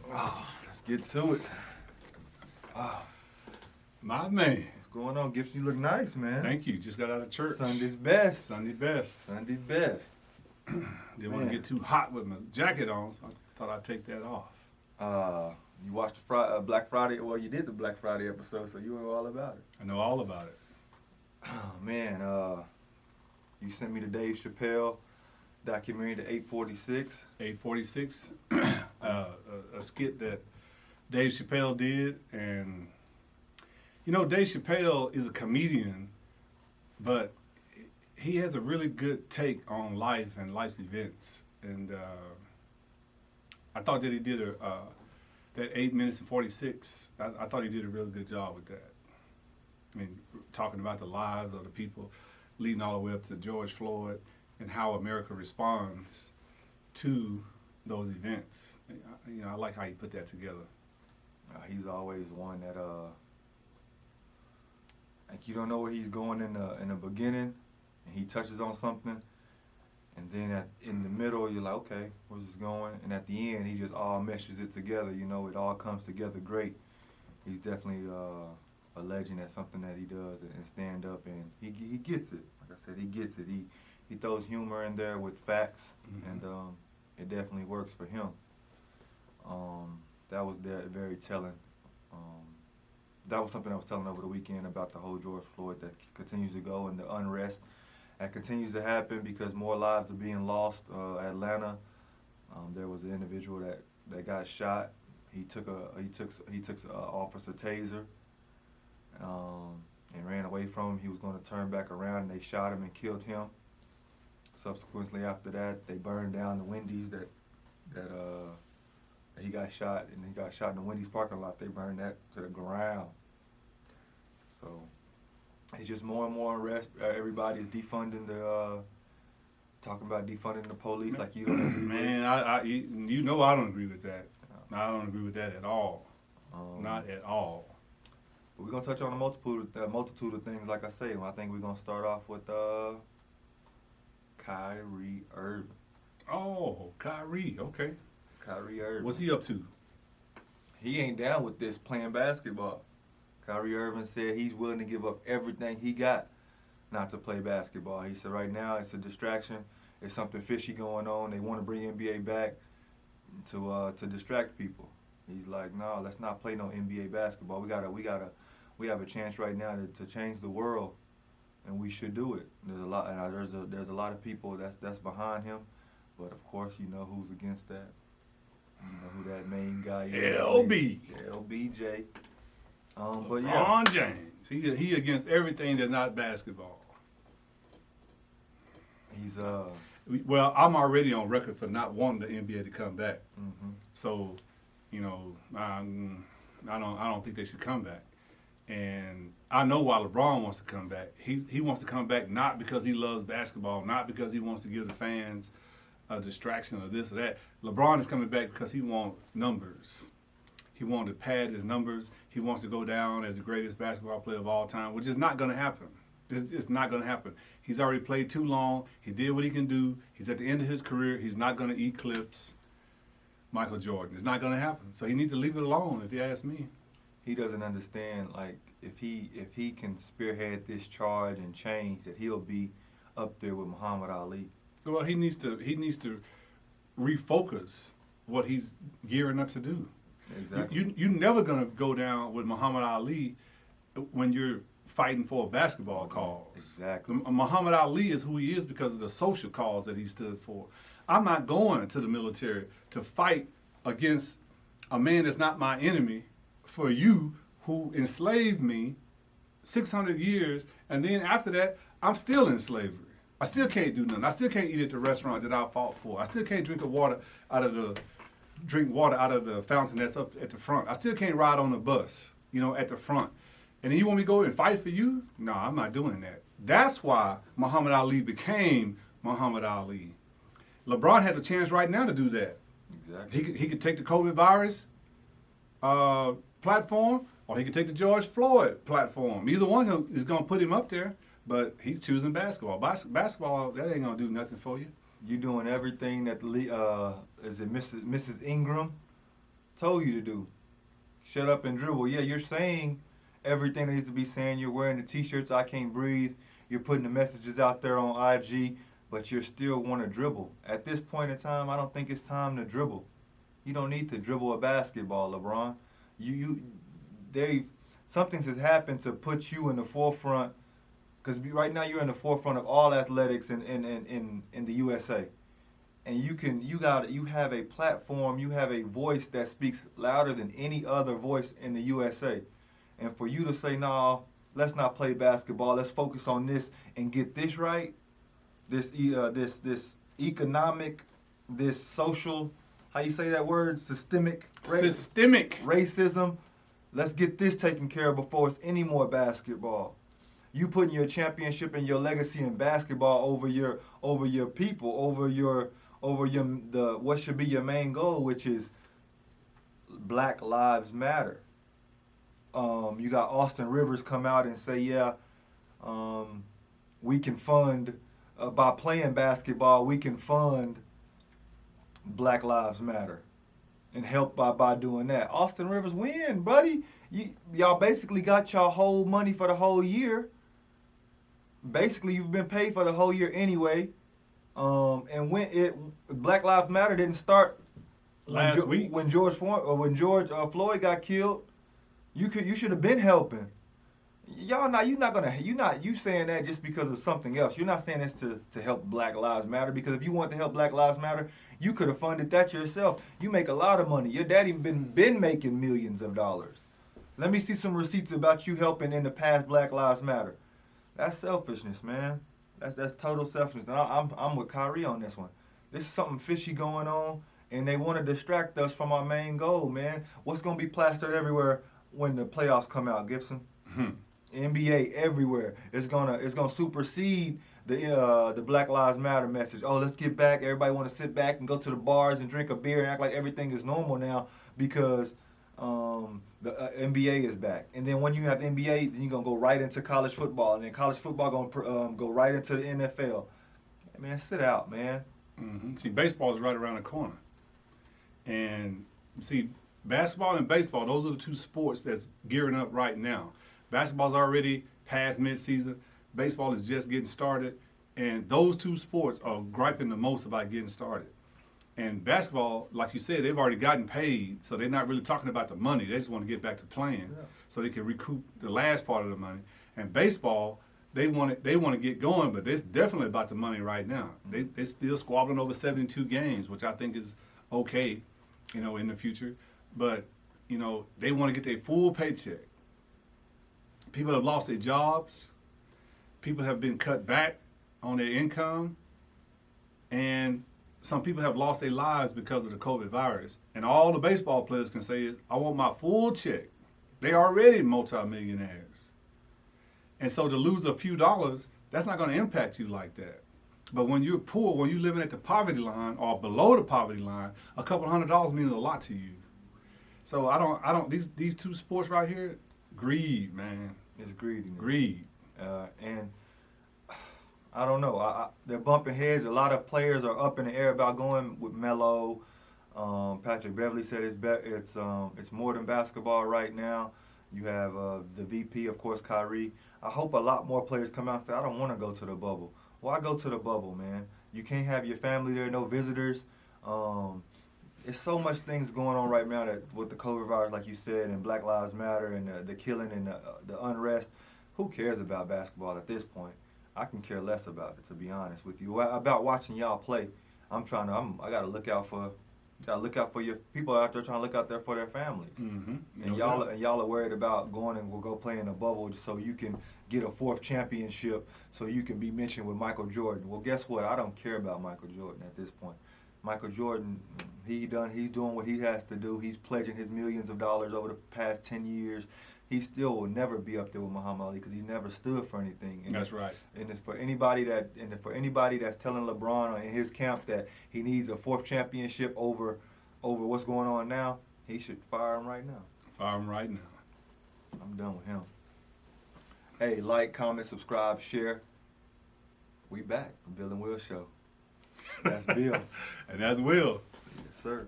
Let's get to it. Oh, My man. what's going on? Gibson, you look nice, man. Thank you. Just got out of church. Sunday's best. Sunday best. Sunday best. Didn't want to Man. get too hot with my jacket on, so I thought I'd take that off. You watched the Black Friday. Well, you did the Black Friday episode, so you know all about it. I know all about it. Oh man, you sent me the Dave Chappelle documentary, the 846. 846, a skit that Dave Chappelle did. And, you know, Dave Chappelle is a comedian, but he has a really good take on life and life's events. And I thought that he did that 8 minutes and 46, I thought he did a really good job with that. I mean, talking about the lives of the people leading all the way up to George Floyd and how America responds to those events. You know, I like how he put that together. He's always one that like you don't know where he's going in the beginning, and he touches on something, and then in the middle you're like, okay, where's this going? And at the end he just all meshes it together. You know, it all comes together great. He's definitely a legend at something that he does and stand up, and he gets it. Like I said, he gets it. He throws humor in there with facts, and it definitely works for him. That was very telling. That was something I was telling over the weekend about the whole George Floyd that continues to go, and the unrest that continues to happen because more lives are being lost. Atlanta, there was an individual that got shot. He took an officer taser and ran away from him. He was going to turn back around, and they shot him and killed him. Subsequently, after that, they burned down the Wendy's that he got shot, and he got shot in the Wendy's parking lot. They burned that to the ground. So it's just more and more unrest. Everybody's defunding talking about defunding the police like you don't agree with. Man, you know I don't agree with that. I don't agree with that at all. Not at all. We're going to touch on a multitude of things, like I say. I think we're going to start off with Kyrie Irving. Oh, Kyrie, okay. Kyrie Irving. What's he up to? He ain't down with this playing basketball. Kyrie Irving said he's willing to give up everything he got not to play basketball. He said right now it's a distraction. It's something fishy going on. They want to bring NBA back to distract people. He's like, no, let's not play no NBA basketball. We have a chance right now to change the world, and we should do it. There's a lot of people that's behind him, but of course you know who's against that. You know who that main guy is. LBJ. But yeah. LeBron James. He against everything that's not basketball. He's Well, I'm already on record for not wanting the NBA to come back. Mm-hmm. So, you know, I don't think they should come back. And I know why LeBron wants to come back. He wants to come back not because he loves basketball, not because he wants to give the fans a distraction or this or that. LeBron is coming back because he wants numbers. He wants to pad his numbers. He wants to go down as the greatest basketball player of all time, which is not going to happen. It's not going to happen. He's already played too long. He did what he can do. He's at the end of his career. He's not going to eat clips. Michael Jordan. It's not going to happen. So he needs to leave it alone, if you ask me. He doesn't understand, like, if he can spearhead this charge and change, that he'll be up there with Muhammad Ali. Well, he needs to refocus what he's gearing up to do. Exactly. You're never going to go down with Muhammad Ali when you're fighting for a basketball cause. Exactly. Muhammad Ali is who he is because of the social cause that he stood for. I'm not going to the military to fight against a man that's not my enemy for you who enslaved me 600 years, and then after that, I'm still in slavery. I still can't do nothing. I still can't eat at the restaurant that I fought for. I still can't drink water out of the fountain that's up at the front. I still can't ride on the bus, at the front. And then you want me to go and fight for you? No, I'm not doing that. That's why Muhammad Ali became Muhammad Ali. LeBron has a chance right now to do that. Exactly. He could take the COVID virus platform, or he could take the George Floyd platform. Either one is going to put him up there, but he's choosing basketball. Basketball, that ain't going to do nothing for you. You doing everything that is it Mrs. Ingram told you to do. Shut up and dribble. Yeah, you're saying everything that needs to be saying. You're wearing the T-shirts, I can't breathe. You're putting the messages out there on IG, but you still want to dribble. At this point in time, I don't think it's time to dribble. You don't need to dribble a basketball, LeBron. Something has happened to put you in the forefront, because right now you're in the forefront of all athletics in the USA. And you have a platform, you have a voice that speaks louder than any other voice in the USA. And for you to say, no, let's not play basketball, let's focus on this and get this right, this economic, this social, how you say that word, systemic racism, let's get this taken care of before it's any more basketball. You putting your championship and your legacy in basketball over your people, over what should be your main goal, which is Black Lives Matter. You got Austin Rivers come out and say, yeah, we can fund, by playing basketball, we can fund Black Lives Matter and help by doing that. Austin Rivers win, buddy. Y'all basically got y'all whole money for the whole year. Basically, you've been paid for the whole year anyway. And when Black Lives Matter didn't start last week when George Floyd got killed, you should have been helping. You saying that just because of something else. You're not saying this to help Black Lives Matter, because if you want to help Black Lives Matter, you could have funded that yourself. You make a lot of money. Your daddy been making millions of dollars. Let me see some receipts about you helping in the past Black Lives Matter. That's selfishness, man. That's total selfishness. And I'm with Kyrie on this one. This is something fishy going on, and they want to distract us from our main goal, man. What's going to be plastered everywhere when the playoffs come out, Gibson? NBA everywhere. It's gonna supersede the Black Lives Matter message. Oh, let's get back. Everybody want to sit back and go to the bars and drink a beer and act like everything is normal now because the NBA is back. And then when you have NBA, then you're gonna go right into college football, and then college football gonna go right into the NFL. Hey, man, sit out, man. Mm-hmm. See, baseball is right around the corner, and see, basketball and baseball, those are the two sports that's gearing up right now. Basketball's already past midseason. Baseball is just getting started. And those two sports are griping the most about getting started. And basketball, like you said, they've already gotten paid, so they're not really talking about the money. They just want to get back to playing so they can recoup the last part of the money. And baseball, they want to get going, but it's definitely about the money right now. They're still squabbling over 72 games, which I think is okay, in the future. But, they want to get their full paycheck. People have lost their jobs. People have been cut back on their income. And some people have lost their lives because of the COVID virus. And all the baseball players can say is, I want my full check. They already multimillionaires. And so to lose a few dollars, that's not going to impact you like that. But when you're poor, when you're living at the poverty line or below the poverty line, a couple $100 means a lot to you. So I don't, these two sports right here, greed, man. It's greedy. Greed. And I don't know. They're bumping heads. A lot of players are up in the air about going with Melo. Patrick Beverly said it's more than basketball right now. You have the VP, of course, Kyrie. I hope a lot more players come out and say, I don't want to go to the bubble. Why go to the bubble, man? You can't have your family there, no visitors. There's so much things going on right now that with the COVID virus, like you said, and Black Lives Matter and the killing and the unrest. Who cares about basketball at this point? I can care less about it, to be honest with you. About watching y'all play, I gotta look out for your people out there trying to look out there for their families. Mm-hmm. And y'all are worried about going and we'll go play in a bubble so you can get a 4th championship, so you can be mentioned with Michael Jordan. Well, guess what? I don't care about Michael Jordan at this point. Michael Jordan, he's doing what he has to do. He's pledging his millions of dollars over the past 10 years. He still will never be up there with Muhammad Ali because he never stood for anything. And that's right. And it's for anybody that's telling LeBron in his camp that he needs a 4th championship over what's going on now, he should fire him right now. Fire him right now. I'm done with him. Hey, like, comment, subscribe, share. We back. The Bill and Will Show. That's Bill. And that's Will. Yes, sir.